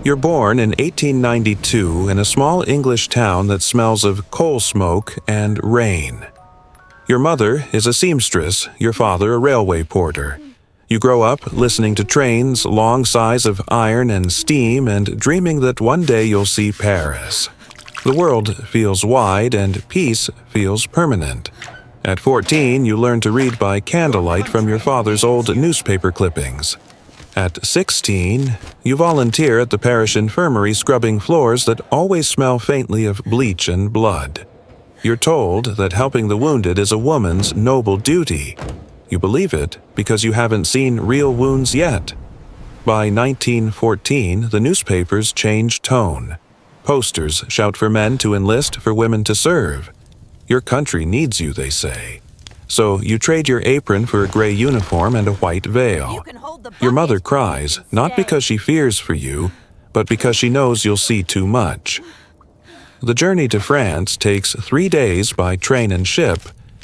You're born in 1892 in a small English town that smells of coal smoke and rain. Your mother is a seamstress, your father a railway porter. You grow up listening to trains, long sighs of iron and steam, and dreaming that one day you'll see Paris. The world feels wide and peace feels permanent. At 14, you learn to read by candlelight from your father's old newspaper clippings. At 16, you volunteer at the parish infirmary scrubbing floors that always smell faintly of bleach and blood. You're told that helping the wounded is a woman's noble duty. You believe it because you haven't seen real wounds yet. By 1914, the newspapers change tone. Posters shout for men to enlist, for women to serve. Your country needs you, they say. So you trade your apron for a gray uniform and a white veil. Your mother cries, not because she fears for you, but because she knows you'll see too much. The journey to France takes 3 days by train and ship.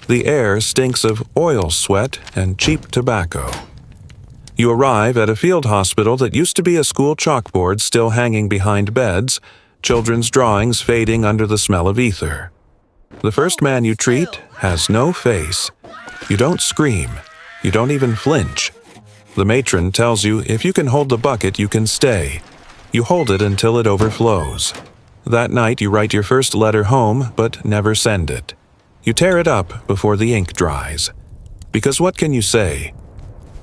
The air stinks of oil sweat and cheap tobacco. You arrive at a field hospital that used to be a school chalkboard still hanging behind beds, children's drawings fading under the smell of ether. The first man you treat has no face. You don't scream. You don't even flinch. The matron tells you if you can hold the bucket, you can stay. You hold it until it overflows. That night you write your first letter home, but never send it. You tear it up before the ink dries. Because what can you say?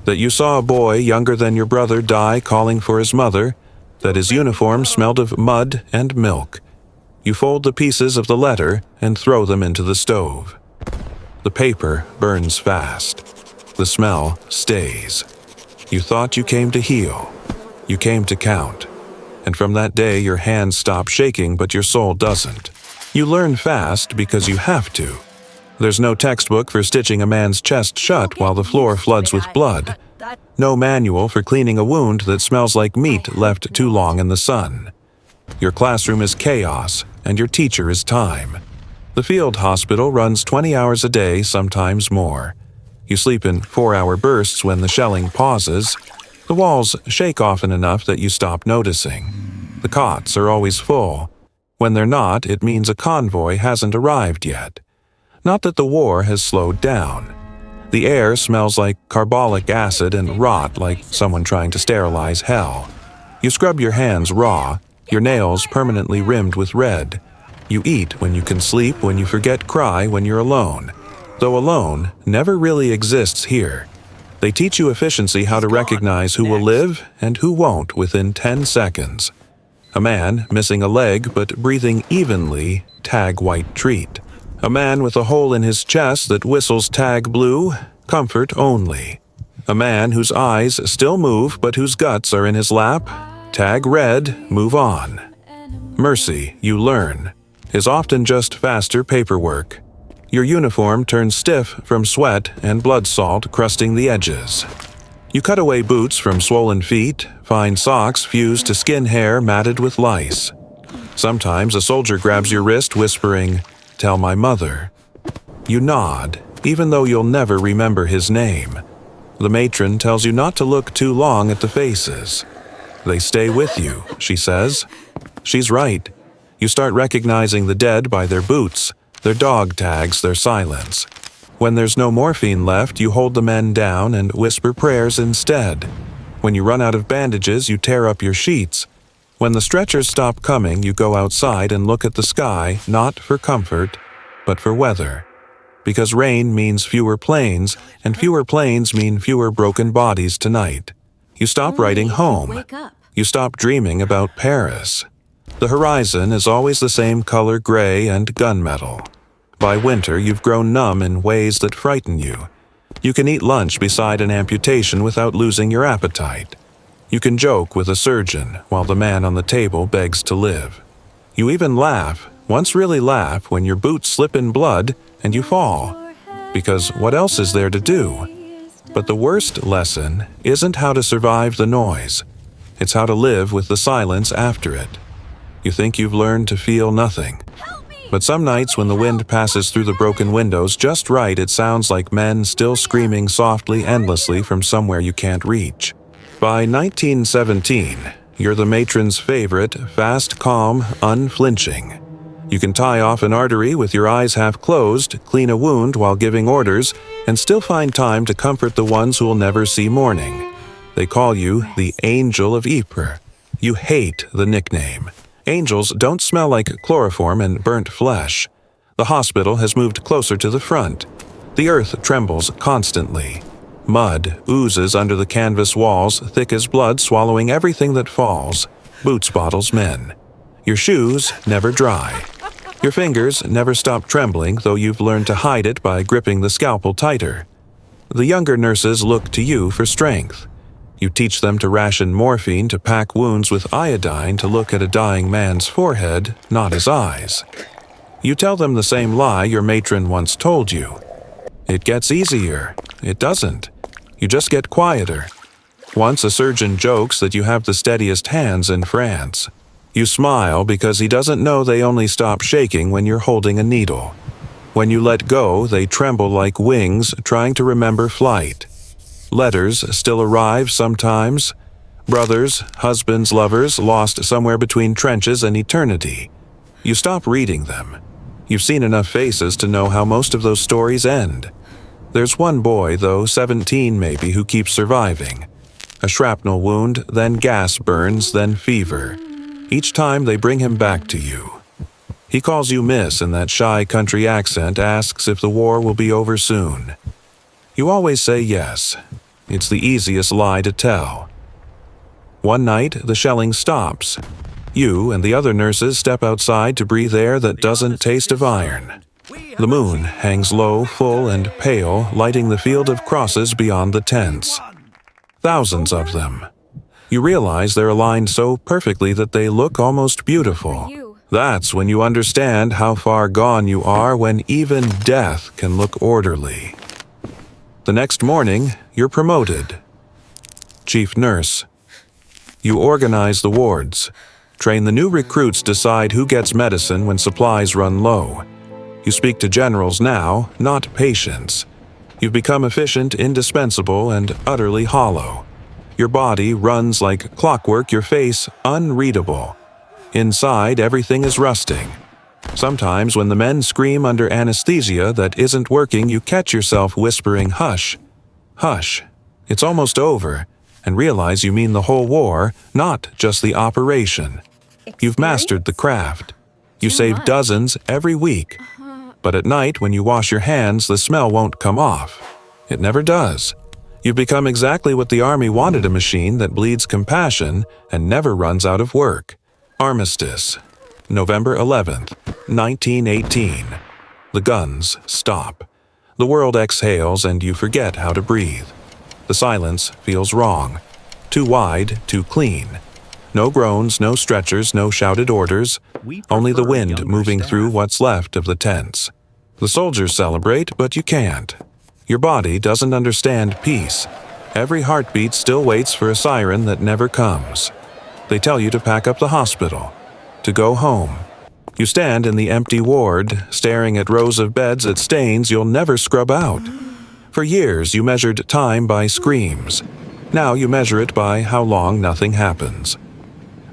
That you saw a boy younger than your brother die calling for his mother, that his uniform smelled of mud and milk. You fold the pieces of the letter and throw them into the stove. The paper burns fast. The smell stays. You thought you came to heal. You came to count. And from that day your hands stop shaking, but your soul doesn't. You learn fast because you have to. There's no textbook for stitching a man's chest shut while the floor floods with blood. No manual for cleaning a wound that smells like meat left too long in the sun. Your classroom is chaos, and your teacher is time. The field hospital runs 20 hours a day, sometimes more. You sleep in 4-hour bursts when the shelling pauses. The walls shake often enough that you stop noticing. The cots are always full. When they're not, it means a convoy hasn't arrived yet. Not that the war has slowed down. The air smells like carbolic acid and rot, like someone trying to sterilize hell. You scrub your hands raw, your nails permanently rimmed with red. You eat when you can sleep, when you forget cry, when you're alone. Though alone never really exists here. They teach you efficiency, how to recognize who will live and who won't within 10 seconds. A man missing a leg but breathing evenly, tag white treat. A man with a hole in his chest that whistles tag blue, comfort only. A man whose eyes still move but whose guts are in his lap, tag red, move on. Mercy, you learn, is often just faster paperwork. Your uniform turns stiff from sweat and blood salt crusting the edges. You cut away boots from swollen feet, find socks fused to skin hair matted with lice. Sometimes a soldier grabs your wrist whispering, "Tell my mother." You nod, even though you'll never remember his name. The matron tells you not to look too long at the faces. They stay with you, she says. She's right. You start recognizing the dead by their boots, their dog tags, their silence. When there's no morphine left, you hold the men down and whisper prayers instead. When you run out of bandages, you tear up your sheets. When the stretchers stop coming, you go outside and look at the sky, not for comfort, but for weather. Because rain means fewer planes, and fewer planes mean fewer broken bodies tonight. You stop writing home. You stop dreaming about Paris. The horizon is always the same color, gray and gunmetal. By winter, you've grown numb in ways that frighten you. You can eat lunch beside an amputation without losing your appetite. You can joke with a surgeon while the man on the table begs to live. You even laugh, once really laugh, when your boots slip in blood and you fall. Because what else is there to do? But the worst lesson isn't how to survive the noise. It's how to live with the silence after it. You think you've learned to feel nothing. But some nights when the wind passes through the broken windows just right, it sounds like men still screaming softly, endlessly from somewhere you can't reach. By 1917, you're the matron's favorite, fast, calm, unflinching. You can tie off an artery with your eyes half closed, clean a wound while giving orders, and still find time to comfort the ones who will never see morning. They call you the Angel of Ypres. You hate the nickname. Angels don't smell like chloroform and burnt flesh. The hospital has moved closer to the front. The earth trembles constantly. Mud oozes under the canvas walls, thick as blood, swallowing everything that falls. Boots bottles men. Your shoes never dry. Your fingers never stop trembling, though you've learned to hide it by gripping the scalpel tighter. The younger nurses look to you for strength. You teach them to ration morphine, to pack wounds with iodine, to look at a dying man's forehead, not his eyes. You tell them the same lie your matron once told you. It gets easier. It doesn't. You just get quieter. Once a surgeon jokes that you have the steadiest hands in France. You smile because he doesn't know they only stop shaking when you're holding a needle. When you let go, they tremble like wings trying to remember flight. Letters still arrive sometimes. Brothers, husbands, lovers lost somewhere between trenches and eternity. You stop reading them. You've seen enough faces to know how most of those stories end. There's one boy, though, 17 maybe, who keeps surviving. A shrapnel wound, then gas burns, then fever. Each time they bring him back to you. He calls you miss in that shy country accent, asks if the war will be over soon. You always say yes. It's the easiest lie to tell. One night, the shelling stops. You and the other nurses step outside to breathe air that doesn't taste of iron. The moon hangs low, full, and pale, lighting the field of crosses beyond the tents. Thousands of them. You realize they're aligned so perfectly that they look almost beautiful. That's when you understand how far gone you are, when even death can look orderly. The next morning, you're promoted. Chief nurse. You organize the wards. Train the new recruits, decide who gets medicine when supplies run low. You speak to generals now, not patients. You've become efficient, indispensable, and utterly hollow. Your body runs like clockwork, your face unreadable. Inside, everything is rusting. Sometimes when the men scream under anesthesia that isn't working, you catch yourself whispering, "Hush, hush, it's almost over," and realize you mean the whole war, not just the operation. You've mastered the craft. You save dozens every week. But at night, when you wash your hands, the smell won't come off. It never does. You've become exactly what the Army wanted, a machine that bleeds compassion and never runs out of work. Armistice. November 11th, 1918. The guns stop. The world exhales and you forget how to breathe. The silence feels wrong. Too wide, too clean. No groans, no stretchers, no shouted orders. Only the wind moving through what's left of the tents. The soldiers celebrate, but you can't. Your body doesn't understand peace. Every heartbeat still waits for a siren that never comes. They tell you to pack up the hospital, to go home. You stand in the empty ward, staring at rows of beds at stains you'll never scrub out. For years, you measured time by screams. Now you measure it by how long nothing happens.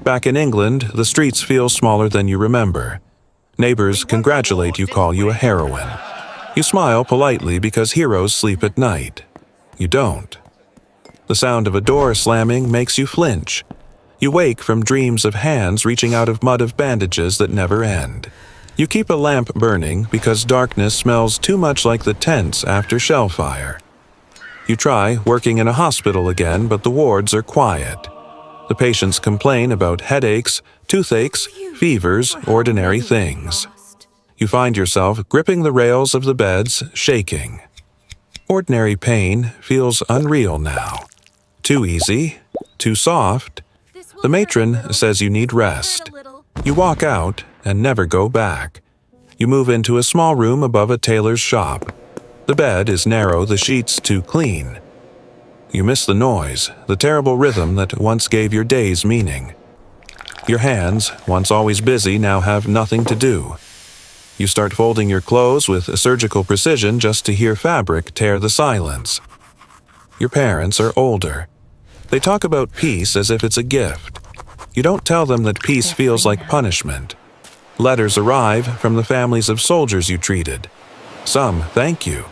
Back in England, the streets feel smaller than you remember. Neighbors congratulate you, call you a heroine. You smile politely because heroes sleep at night. You don't. The sound of a door slamming makes you flinch. You wake from dreams of hands reaching out of mud of bandages that never end. You keep a lamp burning because darkness smells too much like the tents after shell fire. You try working in a hospital again, but the wards are quiet. The patients complain about headaches, toothaches, fevers, ordinary things. You find yourself gripping the rails of the beds, shaking. Ordinary pain feels unreal now. Too easy, too soft. The matron says you need rest. You walk out and never go back. You move into a small room above a tailor's shop. The bed is narrow, the sheets too clean. You miss the noise, the terrible rhythm that once gave your days meaning. Your hands, once always busy, now have nothing to do. You start folding your clothes with surgical precision just to hear fabric tear the silence. Your parents are older. They talk about peace as if it's a gift. You don't tell them that peace feels like punishment. Letters arrive from the families of soldiers you treated. Some thank you.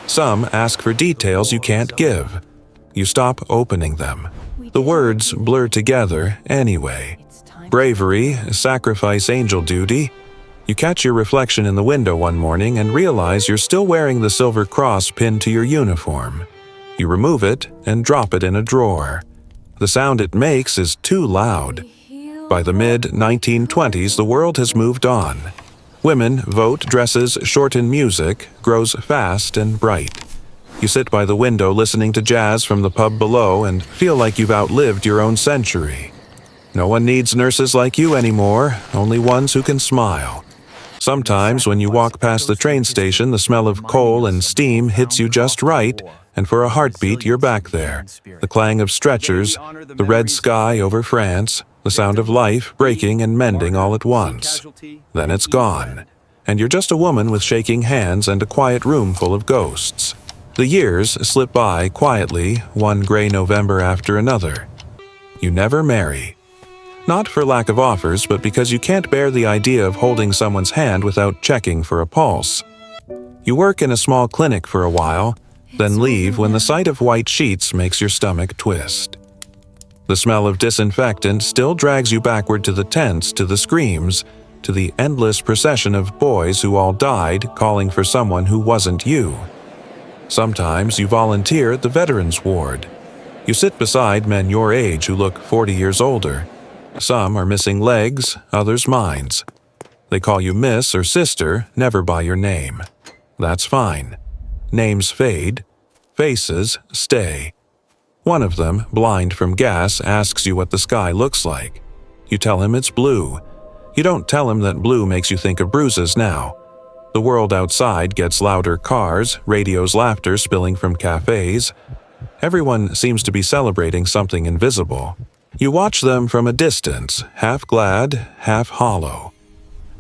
Some ask for details you can't give. You stop opening them. The words blur together anyway. Bravery, sacrifice, angel duty. You catch your reflection in the window one morning and realize you're still wearing the silver cross pinned to your uniform. You remove it and drop it in a drawer. The sound it makes is too loud. By the mid-1920s, the world has moved on. Women vote, dresses, shorten music, grows fast and bright. You sit by the window listening to jazz from the pub below and feel like you've outlived your own century. No one needs nurses like you anymore, only ones who can smile. Sometimes when you walk past the train station, the smell of coal and steam hits you just right, and for a heartbeat you're back there. The clang of stretchers, the red sky over France, the sound of life breaking and mending all at once. Then it's gone, and you're just a woman with shaking hands and a quiet room full of ghosts. The years slip by quietly, one gray November after another. You never marry. Not for lack of offers, but because you can't bear the idea of holding someone's hand without checking for a pulse. You work in a small clinic for a while, then leave when the sight of white sheets makes your stomach twist. The smell of disinfectant still drags you backward to the tents, to the screams, to the endless procession of boys who all died calling for someone who wasn't you. Sometimes you volunteer at the veterans ward. You sit beside men your age who look 40 years older. Some are missing legs, others minds. They call you miss or sister, never by your name. That's fine. Names fade. Faces stay. One of them, blind from gas, asks you what the sky looks like. You tell him it's blue. You don't tell him that blue makes you think of bruises now. The world outside gets louder cars, radios, laughter spilling from cafes. Everyone seems to be celebrating something invisible. You watch them from a distance, half glad, half hollow.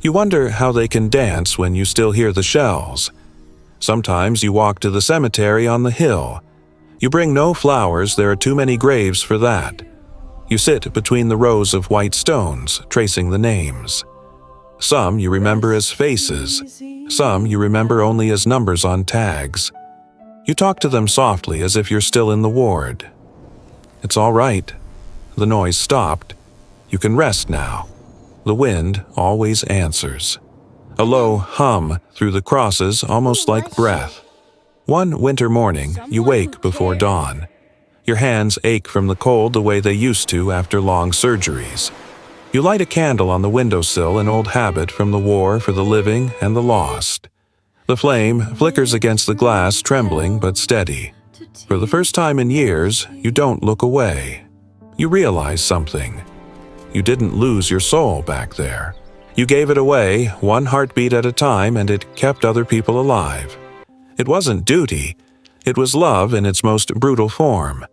You wonder how they can dance when you still hear the shells. Sometimes you walk to the cemetery on the hill. You bring no flowers, there are too many graves for that. You sit between the rows of white stones, tracing the names. Some you remember as faces. Some you remember only as numbers on tags. You talk to them softly as if you're still in the ward. It's all right. The noise stopped. You can rest now. The wind always answers. A low hum through the crosses, almost like breath. One winter morning, you wake before dawn. Your hands ache from the cold the way they used to after long surgeries. You light a candle on the windowsill, an old habit from the war for the living and the lost. The flame flickers against the glass, trembling but steady. For the first time in years, you don't look away. You realize something. You didn't lose your soul back there. You gave it away, one heartbeat at a time, and it kept other people alive. It wasn't duty. It was love in its most brutal form.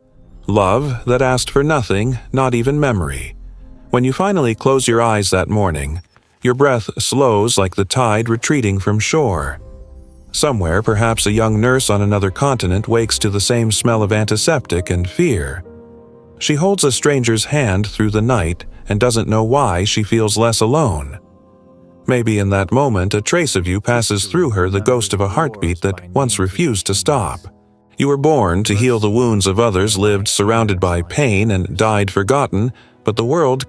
Love that asked for nothing, not even memory. When you finally close your eyes that morning, your breath slows like the tide retreating from shore. Somewhere, perhaps a young nurse on another continent wakes to the same smell of antiseptic and fear. She holds a stranger's hand through the night and doesn't know why she feels less alone. Maybe in that moment a trace of you passes through her, the ghost of a heartbeat that once refused to stop. You were born to heal the wounds of others, lived surrounded by pain and died forgotten, but the world